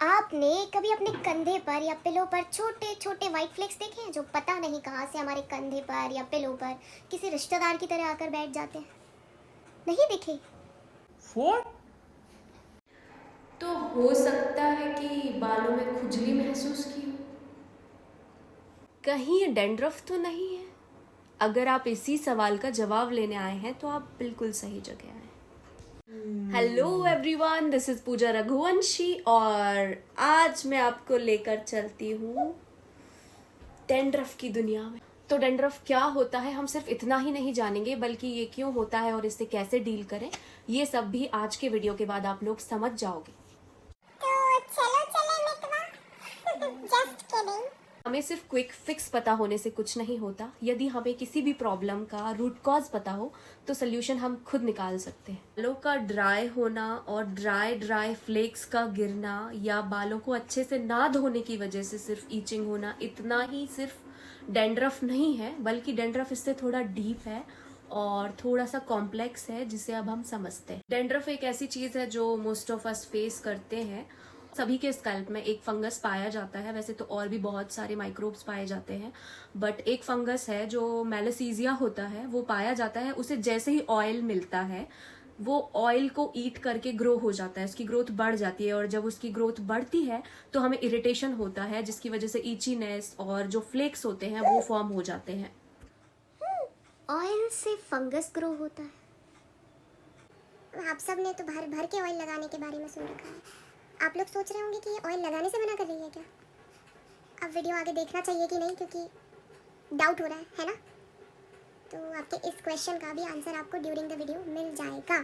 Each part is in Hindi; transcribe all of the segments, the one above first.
आपने कभी अपने कंधे पर या पिलो पर छोटे छोटे वाइट फ्लेक्स देखे हैं जो पता नहीं कहाँ से हमारे कंधे पर या पिलो पर किसी रिश्तेदार की तरह आकर बैठ जाते हैं? नहीं दिखे? What? तो हो सकता है कि बालों में खुजली महसूस की हो। कहीं ये डैंड्रफ तो नहीं है? अगर आप इसी सवाल का जवाब लेने आए हैं तो आप बिल्कुल सही जगह आए हैं। हेलो एवरीवन, दिस इज पूजा रघुवंशी और आज मैं आपको लेकर चलती हूँ डैंड्रफ की दुनिया में। तो डैंड्रफ क्या होता है हम सिर्फ इतना ही नहीं जानेंगे, बल्कि ये क्यों होता है और इससे कैसे डील करें, ये सब भी आज के वीडियो के बाद आप लोग समझ जाओगे। तो चलो चले मितवा। Just kidding. हमें सिर्फ क्विक फिक्स पता होने से कुछ नहीं होता। यदि हमें किसी भी प्रॉब्लम का रूट कॉज पता हो तो सोल्यूशन हम खुद निकाल सकते हैं। बालों का ड्राई होना और ड्राई फ्लेक्स का गिरना या बालों को अच्छे से ना धोने की वजह से सिर्फ ईचिंग होना, इतना ही सिर्फ डैंड्रफ नहीं है, बल्कि डैंड्रफ इससे थोड़ा डीप है और थोड़ा सा कॉम्प्लेक्स है, जिसे अब हम समझते हैं। डैंड्रफ एक ऐसी चीज है जो मोस्ट ऑफ अस फेस करते हैं। सभी के स्कैल्प में एक फंगस पाया जाता है, वैसे तो और भी बहुत सारे माइक्रोब्स पाए जाते हैं, बट एक फंगस है जो मैलासीजिया होता है, वो पाया जाता है। उसे जैसे ही ऑयल मिलता है वो ऑयल को ईट करके ग्रो हो जाता है, उसकी ग्रोथ बढ़ जाती है और जब उसकी ग्रोथ बढ़ती है तो हमें इरिटेशन होता है, जिसकी वजह से ईचीनेस और जो फ्लेक्स होते हैं वो फॉर्म हो जाते हैं। ऑयल से फंगस ग्रो होता है? आप सब ने तो भर भर के ऑयल लगाने के बारे में सुन रखा है। आप लोग सोच रहे होंगे कि ये ऑयल लगाने से मना कर रही है क्या? अब वीडियो आगे देखना चाहिए कि नहीं, क्योंकि डाउट हो रहा है ना? तो आपके इस क्वेश्चन का भी आंसर आपको ड्यूरिंग द वीडियो मिल जाएगा।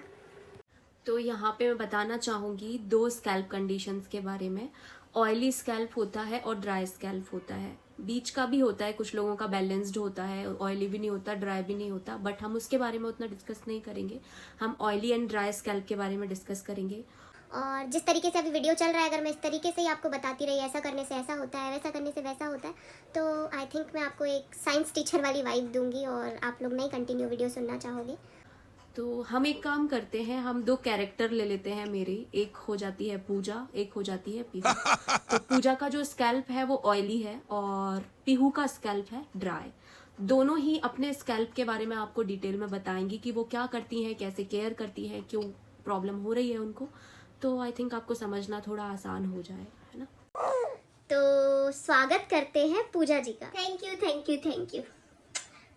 तो यहाँ पे मैं बताना चाहूंगी दो स्कैल्प कंडीशंस के बारे में। ऑयली स्कैल्प होता है और ड्राई स्कैल्प होता है। बीच का भी होता है, कुछ लोगों का बैलेंस्ड होता है, ऑयली भी नहीं होता, ड्राई भी नहीं होता, बट हम उसके बारे में उतना डिस्कस नहीं करेंगे। हम ऑयली एंड ड्राई स्कैल्प के बारे में डिस्कस करेंगे। और जिस तरीके से अभी वीडियो चल रहा है, अगर मैं इस तरीके से ही आपको बताती रही ऐसा करने से ऐसा होता है, वैसा करने से वैसा होता है, तो आई थिंक मैं आपको एक साइंस टीचर वाली वाइब दूंगी और आप लोग नहीं कंटिन्यू वीडियो सुनना चाहोगे। तो हम एक काम करते हैं, हम दो कैरेक्टर ले लेते हैं मेरी। एक हो जाती है पूजा, एक हो जाती है पीहू। तो पूजा का जो स्कैल्प है वो ऑयली है और पीहू का स्कैल्प है ड्राई। दोनों ही अपने स्कैल्प के बारे में आपको डिटेल में बताएंगी कि वो क्या करती हैं, कैसे केयर करती हैं, क्यों प्रॉब्लम हो रही है उनको। तो आई थिंक आपको समझना थोड़ा आसान हो जाएगा, है ना? तो स्वागत करते हैं पूजा जी का। Thank you thank you thank you.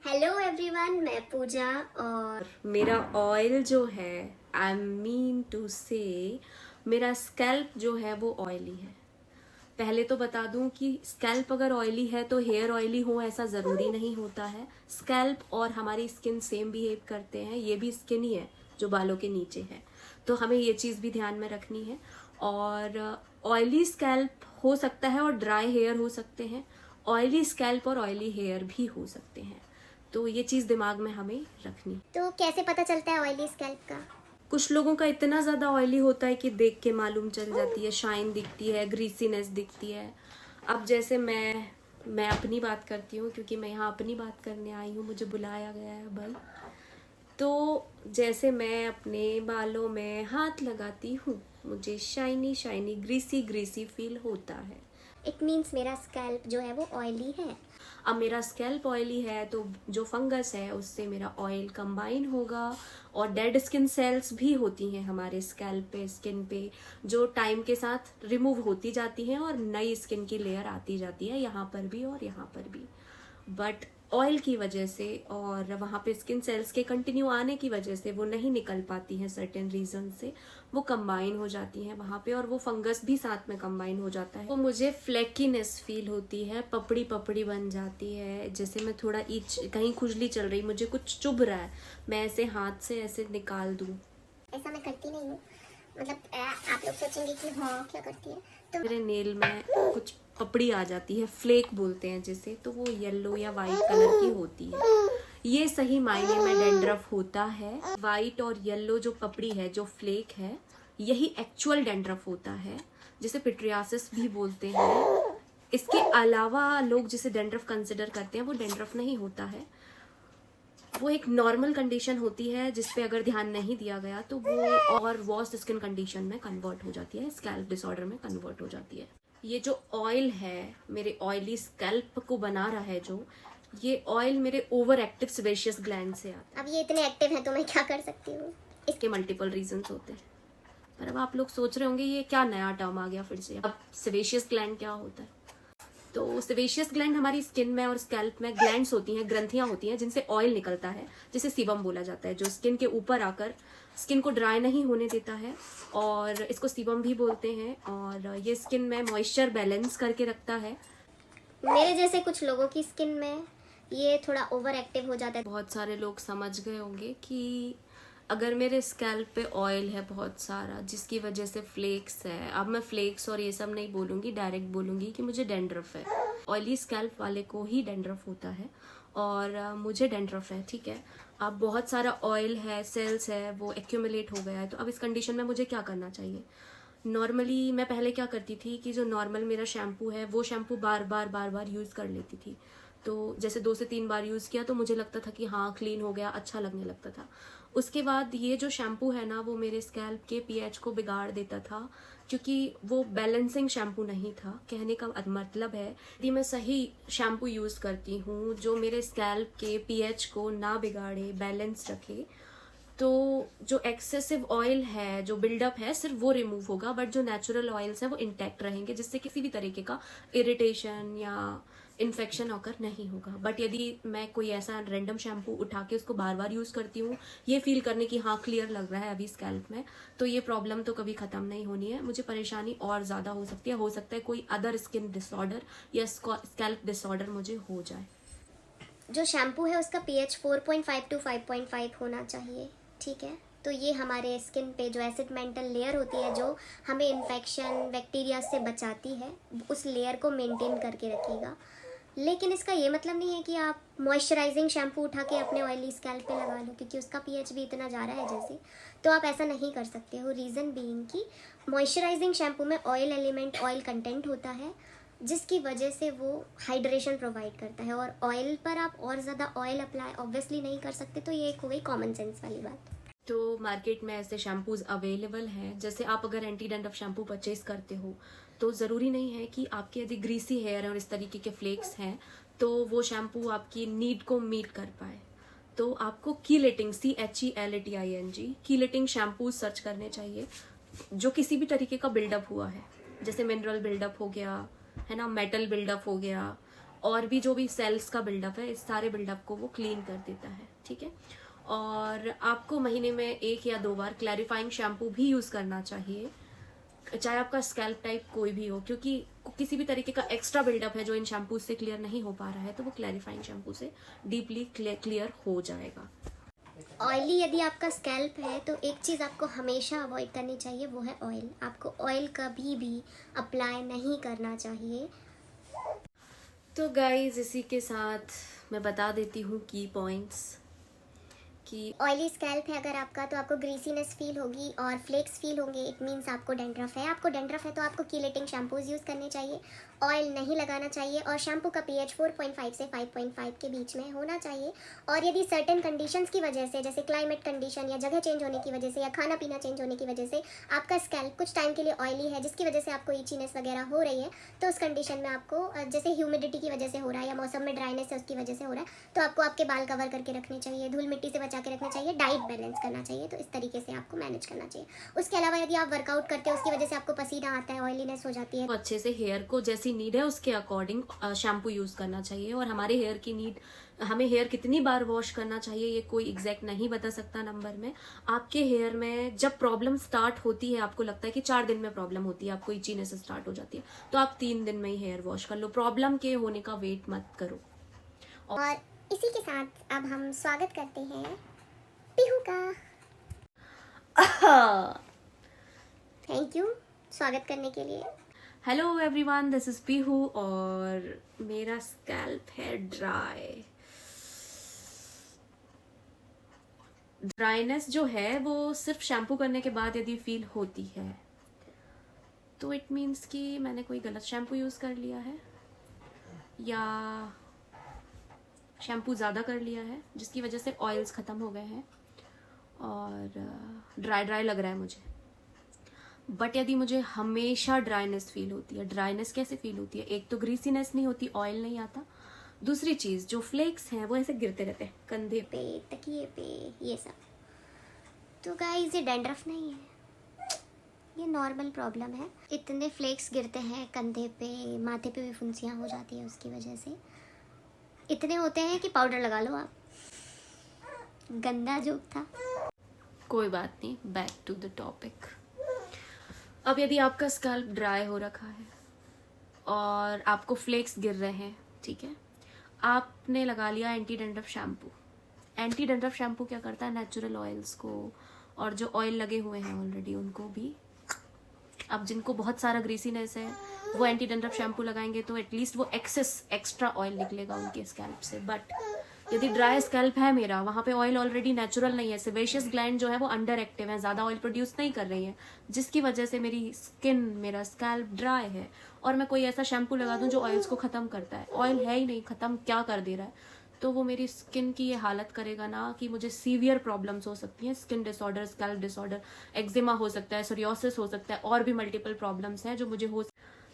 Hello everyone, मैं पूजा और मेरा ऑयल जो है, आई मीन टू से मेरा स्कैल्प जो है वो ऑयली है। पहले तो बता दूं कि स्कैल्प अगर ऑयली है तो हेयर ऑयली हो ऐसा ज़रूरी नहीं होता है। स्कैल्प और हमारी स्किन सेम बिहेव करते हैं, ये भी स्किन ही है जो बालों के नीचे है, तो हमें ये चीज़ भी ध्यान में रखनी है। और ऑयली स्कैल्प हो सकता है और ड्राई हेयर हो सकते हैं, ऑयली स्कैल्प और ऑयली हेयर भी हो सकते हैं, तो ये चीज़ दिमाग में हमें रखनी। तो कैसे पता चलता है ऑयली स्कैल्प का? कुछ लोगों का इतना ज़्यादा ऑयली होता है कि देख के मालूम चल जाती है, शाइन दिखती है, ग्रीसीनेस दिखती है। अब जैसे मैं अपनी बात करती हूँ, क्योंकि मैं यहाँ अपनी बात करने आई हूँ, मुझे बुलाया गया है भाई। तो जैसे मैं अपने बालों में हाथ लगाती हूँ मुझे shiny shiny greasy greasy feel होता है। इट मीन्स मेरा स्कैल्प जो है वो ऑयली है। अब मेरा स्कैल्प ऑयली है तो जो फंगस है उससे मेरा ऑयल कंबाइन होगा और डेड स्किन सेल्स भी होती हैं हमारे स्कैल्प पे, स्किन पे, जो टाइम के साथ रिमूव होती जाती हैं और नई स्किन की लेयर आती जाती है, यहाँ पर भी और यहाँ पर भी। बट ऑयल की वजह से और वहाँ पे स्किन सेल्स के कंटिन्यू आने की वजह से वो नहीं निकल पाती हैं, सर्टेन रीजन से वो कंबाइन हो जाती हैं वहाँ पे और वो फंगस भी साथ में कंबाइन हो जाता है। तो मुझे फ्लेकीनेस फील होती है, पपड़ी पपड़ी बन जाती है, जैसे मैं थोड़ा कहीं खुजली चल रही, मुझे कुछ चुभ रहा है, मैं ऐसे हाथ से ऐसे निकाल दूँ। ऐसा मैं करती नहीं हूँ, मतलब आप लोग सोचेंगे कि हाँ क्या करती है। तो मेरे नेल में कुछ पपड़ी आ जाती है, फ्लेक बोलते हैं जिसे, तो वो येलो या वाइट कलर की होती है। ये सही मायने में डैंड्रफ होता है। वाइट और येलो जो पपड़ी है, जो फ्लेक है, यही एक्चुअल डैंड्रफ होता है, जिसे पिट्रियासिस भी बोलते हैं। इसके अलावा लोग जिसे डैंड्रफ कंसिडर करते हैं वो डैंड्रफ नहीं होता है। वो एक नॉर्मल कंडीशन होती है जिस पे अगर ध्यान नहीं दिया गया तो वो और वर्स्ट स्किन कंडीशन में कन्वर्ट हो जाती है, स्कैल्प डिसऑर्डर में कन्वर्ट हो जाती है। ये जो ऑयल है मेरे ऑयली स्कैल्प को बना रहा है, जो ये ऑयल मेरे ओवर एक्टिव सेबेशियस ग्लैंड से आता है। अब ये इतने एक्टिव हैं तो मैं क्या कर सकती हूँ? इसके मल्टीपल रीजंस होते हैं, पर अब आप लोग सोच रहे होंगे ये क्या नया टर्म आ गया फिर से। अब सेबेशियस ग्लैंड क्या होता है? तो सेबेशियस ग्लैंड हमारी स्किन में और स्कैल्प में ग्लैंड्स होती हैं, ग्रंथियां होती हैं जिनसे ऑयल निकलता है, जिसे सीबम बोला जाता है, जो स्किन के ऊपर आकर स्किन को ड्राई नहीं होने देता है, और इसको सीबम भी बोलते हैं। और ये स्किन में मॉइस्चर बैलेंस करके रखता है। मेरे जैसे कुछ लोगों की स्किन में ये थोड़ा ओवर एक्टिव हो जाता है। बहुत सारे लोग समझ गए होंगे कि अगर मेरे स्कैल्प पे ऑयल है बहुत सारा जिसकी वजह से फ्लेक्स है, अब मैं फ्लेक्स और ये सब नहीं बोलूँगी, डायरेक्ट बोलूँगी कि मुझे डेंड्रफ है। ऑयली स्कैल्प वाले को ही डेंड्रफ होता है और मुझे डेंड्रफ है, ठीक है। अब बहुत सारा ऑयल है, सेल्स है, वो एक्यूमुलेट हो गया है, तो अब इस कंडीशन में मुझे क्या करना चाहिए? नॉर्मली मैं पहले क्या करती थी कि जो नॉर्मल मेरा शैम्पू है वो शैम्पू बार बार यूज़ कर लेती थी। तो जैसे 2 से 3 बार यूज़ किया तो मुझे लगता था कि हाँ क्लीन हो गया, अच्छा लगने लगता था। उसके बाद ये जो शैम्पू है ना वो मेरे स्कैल्प के पीएच को बिगाड़ देता था, क्योंकि वो बैलेंसिंग शैम्पू नहीं था। कहने का मतलब है यदि मैं सही शैम्पू यूज़ करती हूँ जो मेरे स्कैल्प के पीएच को ना बिगाड़े, बैलेंस रखे, तो जो एक्सेसिव ऑयल है, जो बिल्डअप है, सिर्फ वो रिमूव होगा, बट जो नेचुरल ऑयल्स हैं वो इंटैक्ट रहेंगे, जिससे किसी भी तरीके का इरिटेशन या इन्फेक्शन होकर नहीं होगा। बट यदि मैं कोई ऐसा रैंडम शैम्पू उठा के उसको बार बार यूज़ करती हूँ ये फील करने की हाँ क्लियर लग रहा है अभी स्कैल्प में, तो ये प्रॉब्लम तो कभी ख़त्म नहीं होनी है, मुझे परेशानी और ज़्यादा हो सकती है। हो सकता है कोई अदर स्किन डिसऑर्डर या स्कैल्प डिसऑर्डर मुझे हो जाए। जो शैम्पू है उसका पीएच 4.5 टू 5.5 होना चाहिए, ठीक है। तो ये हमारे स्किन पे जो एसिड मेंटल लेयर होती है जो हमें इन्फेक्शन बैक्टीरिया से बचाती है, उस लेयर को मेंटेन करके रखेगा। लेकिन इसका ये मतलब नहीं है कि आप मॉइस्चराइजिंग शैम्पू उठा के अपने ऑयली स्कैल्प पे लगा लो, क्योंकि उसका पीएच भी इतना जा रहा है जैसे, तो आप ऐसा नहीं कर सकते हो। रीज़न बीइंग कि मॉइस्चराइजिंग शैम्पू में ऑयल एलिमेंट, ऑयल कंटेंट होता है, जिसकी वजह से वो हाइड्रेशन प्रोवाइड करता है, और ऑयल पर आप और ज़्यादा ऑयल अप्लाई ऑब्वियसली नहीं कर सकते। तो ये एक हो गई कॉमन सेंस वाली बात। तो मार्केट में ऐसे शैम्पूज अवेलेबल हैं, जैसे आप अगर एंटी डैंड्रफ शैम्पू परचेज करते हो तो ज़रूरी नहीं है कि आपके यदि ग्रीसी हेयर है और इस तरीके के फ्लेक्स हैं तो वो शैम्पू आपकी नीड को मीट कर पाए। तो आपको chelating, CHELATING chelating shampoo search करने चाहिए जो किसी भी तरीके का बिल्डअप हुआ है, जैसे मिनरल बिल्डअप हो गया है ना, मेटल बिल्डअप हो गया, और भी जो भी सेल्स का बिल्डअप है, इस सारे बिल्डअप को वो क्लीन कर देता है, ठीक है। और आपको महीने में 1 या 2 बार क्लैरिफाइंग शैम्पू भी यूज़ करना चाहिए, चाहे आपका स्कैल्प टाइप कोई भी हो, क्योंकि किसी भी तरीके का एक्स्ट्रा बिल्डअप है जो इन शैम्पू से क्लियर नहीं हो पा रहा है तो वो क्लैरिफाइंग शैम्पू से डीपली क्लियर हो जाएगा। ऑयली यदि आपका स्कैल्प है तो एक चीज़ आपको हमेशा अवॉइड करनी चाहिए, वो है ऑयल। आपको ऑयल कभी भी अप्लाई नहीं करना चाहिए। तो गाइज इसी के साथ मैं बता देती हूँ की पॉइंट्स कि ऑयली स्कैल्प है अगर आपका तो आपको ग्रीसीनेस फील होगी और फ्लेक्स फील होंगे, इट मीन्स आपको डेंड्रफ है। आपको डेंड्रफ है तो आपको कीलेटिंग शैम्पूज यूज़ करने चाहिए, ऑयल नहीं लगाना चाहिए, और शैम्पू का पीएच 4.5 से 5.5 के बीच में होना चाहिए। और यदि सर्टेन कंडीशंस की वजह से, जैसे क्लाइमेट कंडीशन या जगह चेंज होने की वजह से या खाना पीना चेंज होने की वजह से आपका स्कैल्प कुछ टाइम के लिए ऑयली है जिसकी वजह से आपको इचीनेस वगैरह हो रही है, तो उस कंडीशन में आपको जैसे ह्यूमिडिटी की वजह से हो रहा है या मौसम में ड्राइनेस है उसकी वजह से हो रहा है, तो आपको आपके बाल कवर करके रखने चाहिए, धूल मिट्टी से बचा के रखने चाहिए, डाइट बैलेंस करना चाहिए। तो इस तरीके से आपको मैनेज करना चाहिए। उसके अलावा यदि आप वर्कआउट करते हो उसकी वजह से आपको पसीना आता है, ऑयलीनेस हो जाती है, तो अच्छे से हेयर को जैसी नीड है उसके अकॉर्डिंग शैम्पू यूज करना चाहिए। और हमारे हेयर की नीड, हमें हेयर कितनी बार वॉश करना चाहिए ये कोई एग्जैक्ट नहीं बता सकता नंबर में। आपके हेयर में जब प्रॉब्लम स्टार्ट होती है, आपको लगता है कि 4 दिन में प्रॉब्लम होती है, आपको इचीनेस स्टार्ट हो जाती है, तो आप 3 दिन में ही हेयर वॉश कर लो, प्रॉब्लम के होने का वेट मत करो। और इसी के साथ अब हम स्वागत करते हैं पीहू का। थैंक यू स्वागत करने के लिए। Hello everyone, this is Pihu और मेरा स्कैल्प है ड्राई। ड्राइनेस जो है वो सिर्फ शैम्पू करने के बाद यदि फील होती है तो इट मीन्स कि मैंने कोई गलत शैम्पू यूज़ कर लिया है, या शैम्पू ज़्यादा कर लिया है जिसकी वजह से ऑयल्स ख़त्म हो गए हैं और ड्राई ड्राई लग रहा है मुझे। बट यदि मुझे हमेशा ड्राइनेस फील होती है, ड्राइनेस कैसे फील होती है, एक तो ग्रीसीनेस नहीं होती, ऑयल नहीं आता, दूसरी चीज़ जो फ्लेक्स हैं वो ऐसे गिरते रहते हैं कंधे पे, तकिए पे, ये सब। तो गाइस ये डैंड्रफ नहीं है, ये नॉर्मल प्रॉब्लम है। इतने फ्लेक्स गिरते हैं कंधे पे, माथे पे भी फुंसियाँ हो जाती है उसकी वजह से। इतने होते हैं कि पाउडर लगा लो आप। गंदा जोक था। कोई बात नहीं, बैक टू द टॉपिक। अब यदि आपका स्कैल्प ड्राई हो रखा है और आपको फ्लेक्स गिर रहे हैं, ठीक है, आपने लगा लिया anti dandruff shampoo. Anti dandruff shampoo क्या करता है, नेचुरल ऑयल्स को और जो ऑयल लगे हुए हैं ऑलरेडी उनको भी, अब जिनको बहुत सारा ग्रीसीनेस है वो एंटी डैंड्रफ शैम्पू लगाएंगे तो एटलीस्ट वो एक्स्ट्रा ऑयल निकलेगा उनके स्कैल्प से। बट यदि ड्राई स्कैल्प है मेरा, वहाँ पे ऑयल ऑलरेडी नेचुरल नहीं है, सेबेशियस ग्लैंड जो है वो अंडर एक्टिव है, ज़्यादा ऑयल प्रोड्यूस नहीं कर रही है, जिसकी वजह से मेरी स्किन, मेरा स्कैल्प ड्राई है, और मैं कोई ऐसा शैम्पू लगा दूँ जो ऑयल्स को ख़त्म करता है, ऑयल है ही नहीं, ख़त्म क्या कर दे रहा है, तो वो मेरी स्किन की ये हालत करेगा ना कि मुझे सीवियर प्रॉब्लम्स हो सकती हैं, skin disorder, scalp disorder, eczema हो सकता है, सोरियोसिस हो सकता है, और भी मल्टीपल प्रॉब्लम्स हैं जो मुझे हो।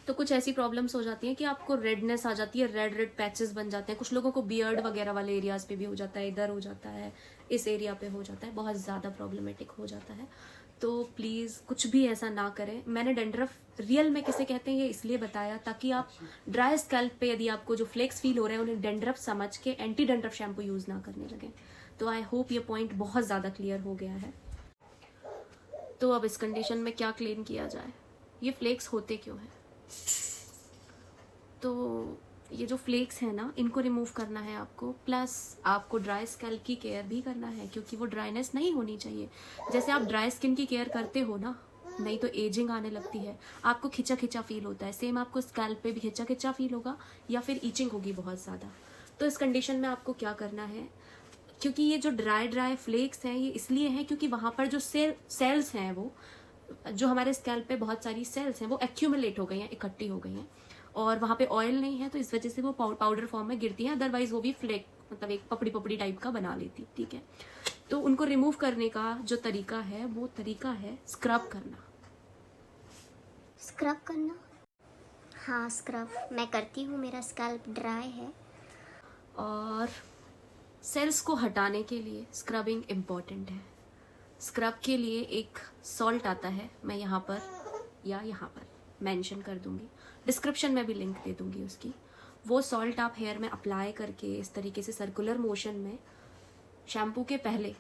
तो कुछ ऐसी प्रॉब्लम्स हो जाती हैं कि आपको रेडनेस आ जाती है, रेड रेड पैचेस बन जाते हैं, कुछ लोगों को बियर्ड वगैरह वाले एरियाज पे भी हो जाता है, इधर हो जाता है, इस एरिया पे हो जाता है, बहुत ज़्यादा प्रॉब्लमेटिक हो जाता है। तो प्लीज़ कुछ भी ऐसा ना करें। मैंने डैंड्रफ रियल में किसे कहते हैं ये इसलिए बताया ताकि आप ड्राई स्कैल्प पे यदि आपको जो फ्लेक्स फील हो रहे हैं उन्हें डैंड्रफ समझ के एंटी डैंड्रफ शैम्पू यूज़ ना करने लगें। तो आई होप ये पॉइंट बहुत ज़्यादा क्लियर हो गया है। तो अब इस कंडीशन में क्या क्लेम किया जाए, ये फ्लेक्स होते क्यों हैं? तो ये जो फ्लेक्स है ना, इनको रिमूव करना है आपको, प्लस आपको ड्राई स्कैल्प की केयर भी करना है क्योंकि वो ड्राइनेस नहीं होनी चाहिए। जैसे आप ड्राई स्किन की केयर करते हो ना, नहीं तो एजिंग आने लगती है, आपको खिंचा खिंचा फील होता है, सेम आपको स्कैल्प पे भी खिंचा खिंचा फील होगा या फिर ईचिंग होगी बहुत ज़्यादा। तो इस कंडीशन में आपको क्या करना है, क्योंकि ये जो ड्राई फ्लेक्स हैं ये इसलिए हैं क्योंकि वहाँ पर जो सेल्स हैं, वो जो हमारे स्कैल्प पे बहुत सारी सेल्स हैं वो एक्यूमुलेट हो गई हैं, इकट्ठी हो गई हैं, और वहाँ पे ऑयल नहीं है तो इस वजह से वो पाउडर फॉर्म में गिरती हैं, अदरवाइज वो भी फ्लेक मतलब एक पपड़ी पपड़ी टाइप का बना लेती, ठीक है। तो उनको रिमूव करने का जो तरीका है वो तरीका है स्क्रब करना। स्क्रब करना? हाँ, स्क्रब मैं करती हूँ, मेरा स्कैल्प ड्राई है। और सेल्स को हटाने के लिए स्क्रबिंग इम्पॉर्टेंट है। स्क्रब के लिए एक सॉल्ट आता है, मैं यहाँ पर या यहाँ पर मेंशन कर दूँगी, डिस्क्रिप्शन में भी लिंक दे दूँगी उसकी। वो सॉल्ट आप हेयर में अप्लाई करके इस तरीके से सर्कुलर मोशन में शैम्पू के पहले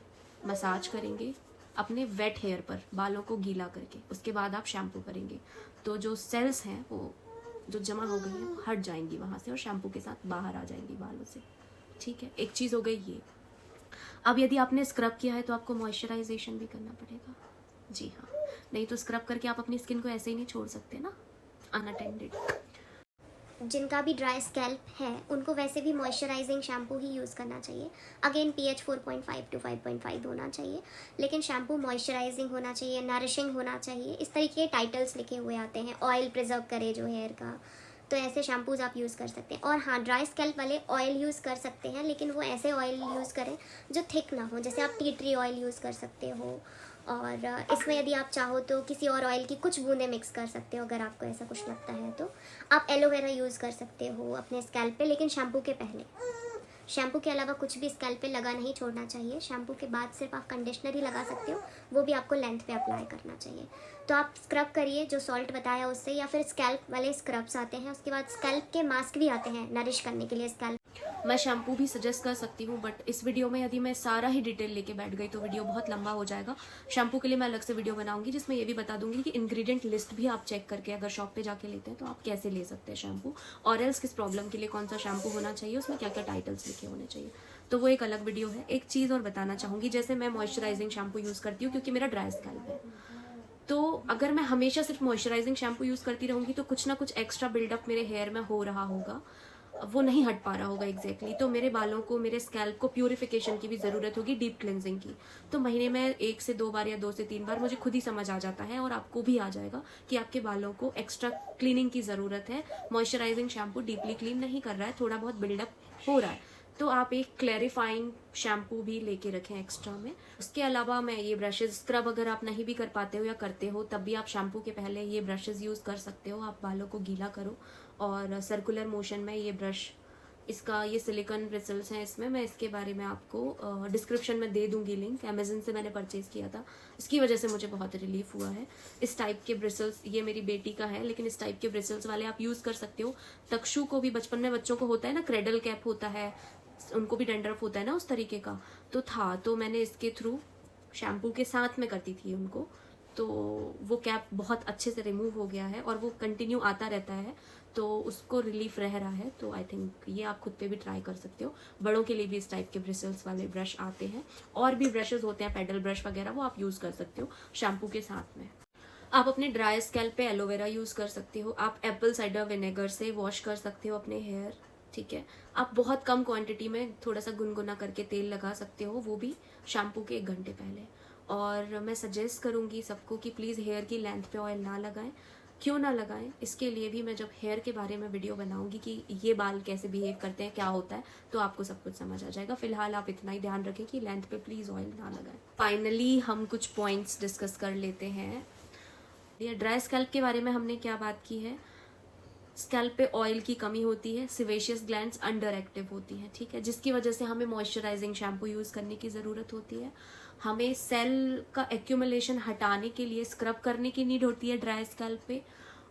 मसाज करेंगे अपने वेट हेयर पर, बालों को गीला करके, उसके बाद आप शैम्पू करेंगे तो जो सेल्स हैं वो जो जमा हो गई हैं वो हट जाएंगी वहाँ से और शैम्पू के साथ बाहर आ जाएंगी बालों से, ठीक है। एक चीज़ हो गई ये। अब यदि आपने स्क्रब किया है तो आपको मॉइस्चराइजेशन भी करना पड़ेगा, जी हाँ, नहीं तो स्क्रब करके आप अपनी स्किन को ऐसे ही नहीं छोड़ सकते ना अनअटेंडेड। जिनका भी ड्राई स्कैल्प है उनको वैसे भी मॉइस्चराइजिंग शैम्पू ही यूज़ करना चाहिए। अगेन pH 4.5 to 5.5 होना चाहिए, लेकिन शैम्पू मॉइस्चराइजिंग होना चाहिए, नरिशिंग होना चाहिए, इस तरीके के टाइटल्स लिखे हुए आते हैं, ऑयल प्रिजर्व करे जो हेयर का, तो ऐसे शैम्पूज़ आप यूज़ कर सकते हैं। और हाँ, ड्राई स्कैल्प वाले ऑयल यूज़ कर सकते हैं, लेकिन वो ऐसे ऑयल यूज़ करें जो थिक ना हो, जैसे आप टी ट्री ऑयल यूज़ कर सकते हो, और इसमें यदि आप चाहो तो किसी और ऑयल की कुछ बूंदें मिक्स कर सकते हो, अगर आपको ऐसा कुछ लगता है तो। आप एलोवेरा यूज़ कर सकते हो अपने स्कैल्प पे, लेकिन शैम्पू के पहले। शैम्पू के अलावा कुछ भी स्कैल्प पे लगा नहीं छोड़ना चाहिए। शैम्पू के बाद सिर्फ आप कंडीशनर ही लगा सकते हो, वो भी आपको लेंथ पे अप्लाई करना चाहिए। तो आप स्क्रब करिए जो सॉल्ट बताया उससे, या फिर स्कैल्प वाले स्क्रब्स आते हैं, उसके बाद स्कैल्प के मास्क भी आते हैं नरिश करने के लिए स्कैल्प। मैं शैम्पू भी सजेस्ट कर सकती हूँ, बट इस वीडियो में यदि मैं सारा ही डिटेल लेके बैठ गई तो वीडियो बहुत लंबा हो जाएगा। शैम्पू के लिए मैं अलग से वीडियो बनाऊंगी जिसमें ये भी बता दूंगी कि इंग्रेडिएंट लिस्ट भी आप चेक करके अगर शॉप पे जाके लेते हैं तो आप कैसे ले सकते हैं शैम्पू, और एल्स किस प्रॉब्लम के लिए कौन सा शैम्पू होना चाहिए, उसमें क्या क्या टाइटल्स लिखे होने चाहिए, तो वो एक अलग वीडियो है। एक चीज़ और बताना चाहूँगी, जैसे मैं मॉइस्चराइजिंग शैम्पू यूज़ करती हूँ क्योंकि मेरा ड्राई स्कैल्प है, तो अगर मैं हमेशा सिर्फ मॉइस्चराइजिंग शैम्पू यूज़ करती रहूँगी तो कुछ ना कुछ एक्स्ट्रा बिल्डअप मेरे हेयर में हो रहा होगा, वो नहीं हट पा रहा होगा एग्जैक्टली। तो मेरे बालों को, मेरे स्कैल्प को प्यूरिफिकेशन की भी ज़रूरत होगी, डीप क्लिनजिंग की। तो महीने में 1 से 2 बार या 2 से 3 बार मुझे खुद ही समझ आ जाता है, और आपको भी आ जाएगा कि आपके बालों को एक्स्ट्रा क्लीनिंग की ज़रूरत है। मॉइस्चराइजिंग शैम्पू डीपली क्लीन नहीं कर रहा है, थोड़ा बहुत बिल्डअप हो रहा है, तो आप एक क्लैरिफाइंग शैम्पू भी लेके रखें एक्स्ट्रा में। उसके अलावा मैं ये ब्रशेज, स्क्रब अगर आप नहीं भी कर पाते हो या करते हो तब भी आप शैम्पू के पहले ये ब्रशेज यूज़ कर सकते हो। आप बालों को गीला करो और सर्कुलर मोशन में ये ब्रश, इसका ये सिलिकॉन ब्रिसल्स हैं इसमें, मैं इसके बारे में आपको डिस्क्रिप्शन में दे दूंगी लिंक। अमेजन से मैंने परचेज़ किया था, इसकी वजह से मुझे बहुत रिलीफ हुआ है। इस टाइप के ब्रिसल्स, ये मेरी बेटी का है, लेकिन इस टाइप के ब्रिसल्स वाले आप यूज़ कर सकते हो। तक्षु को भी बचपन में बच्चों को होता है ना, क्रेडल कैप होता है, उनको भी डैंड्रफ होता है ना उस तरीके का, तो था, तो मैंने इसके थ्रू शैम्पू के साथ में करती थी उनको, तो वो कैप बहुत अच्छे से रिमूव हो गया है और वो कंटिन्यू आता रहता है, तो उसको रिलीफ रह रहा है। तो आई थिंक ये आप खुद पे भी ट्राई कर सकते हो। बड़ों के लिए भी इस टाइप के ब्रिसल्स वाले ब्रश आते हैं, और भी ब्रशेज होते हैं, पेडल ब्रश वगैरह, वो आप यूज़ कर सकते हो शैम्पू के साथ में। आप अपने ड्राई स्कैल्प पे एलोवेरा यूज़ कर सकते हो। आप एप्पल साइडर विनेगर से वॉश कर सकते हो अपने हेयर, ठीक है। आप बहुत कम क्वांटिटी में थोड़ा सा गुनगुना करके तेल लगा सकते हो, वो भी शैम्पू के 1 घंटे पहले। और मैं सजेस्ट करूँगी सबको कि प्लीज़ हेयर की लेंथ पे ऑयल ना लगाएं। क्यों ना लगाएं, इसके लिए भी मैं जब हेयर के बारे में वीडियो बनाऊंगी कि ये बाल कैसे बिहेव करते हैं, क्या होता है, तो आपको सब कुछ समझ आ जाएगा। फिलहाल आप इतना ही ध्यान रखें कि लेंथ पे प्लीज़ ऑयल ना लगाएं। फाइनली हम कुछ पॉइंट्स डिस्कस कर लेते हैं। ये ड्राई स्कैल्प के बारे में हमने क्या बात की है। स्कैल्प पे ऑयल की कमी होती है, सिवेशियस ग्लैंड्स अंडर एक्टिव होती हैं, ठीक है, जिसकी वजह से हमें मॉइस्चराइजिंग शैम्पू यूज़ करने की ज़रूरत होती है। हमें सेल का एक्यूमुलेशन हटाने के लिए स्क्रब करने की नीड होती है ड्राई स्कैल्प पे,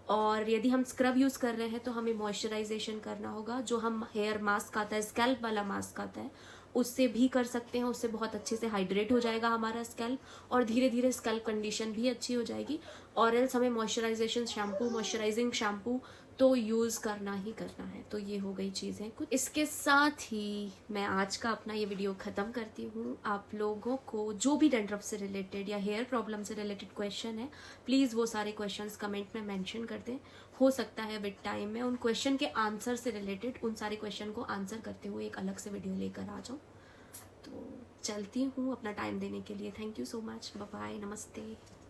और यदि हम स्क्रब यूज़ कर रहे हैं तो हमें मॉइस्चराइजेशन करना होगा। जो हम हेयर मास्क आता है, स्कैल्प वाला मास्क आता है, उससे भी कर सकते हैं। उससे बहुत अच्छे से हाइड्रेट हो जाएगा हमारा स्कैल्प और धीरे धीरे स्कैल्प कंडीशन भी अच्छी हो जाएगी। और एल्स हमें मॉइस्चराइजेशन शैम्पू, मॉइस्चराइजिंग शैम्पू तो यूज़ करना ही करना है। तो ये हो गई चीज़ें कुछ। इसके साथ ही मैं आज का अपना ये वीडियो ख़त्म करती हूँ। आप लोगों को जो भी डैंड्रफ से रिलेटेड या हेयर प्रॉब्लम से रिलेटेड क्वेश्चन है, प्लीज़ वो सारे क्वेश्चंस कमेंट में मेंशन कर दें। हो सकता है विद टाइम में उन क्वेश्चन के आंसर से रिलेटेड उन सारे क्वेश्चन को आंसर करते हुए एक अलग से वीडियो लेकर आ जाऊँ। तो चलती हूँ अपना टाइम देने के लिए। Thank you so much, bye bye, नमस्ते।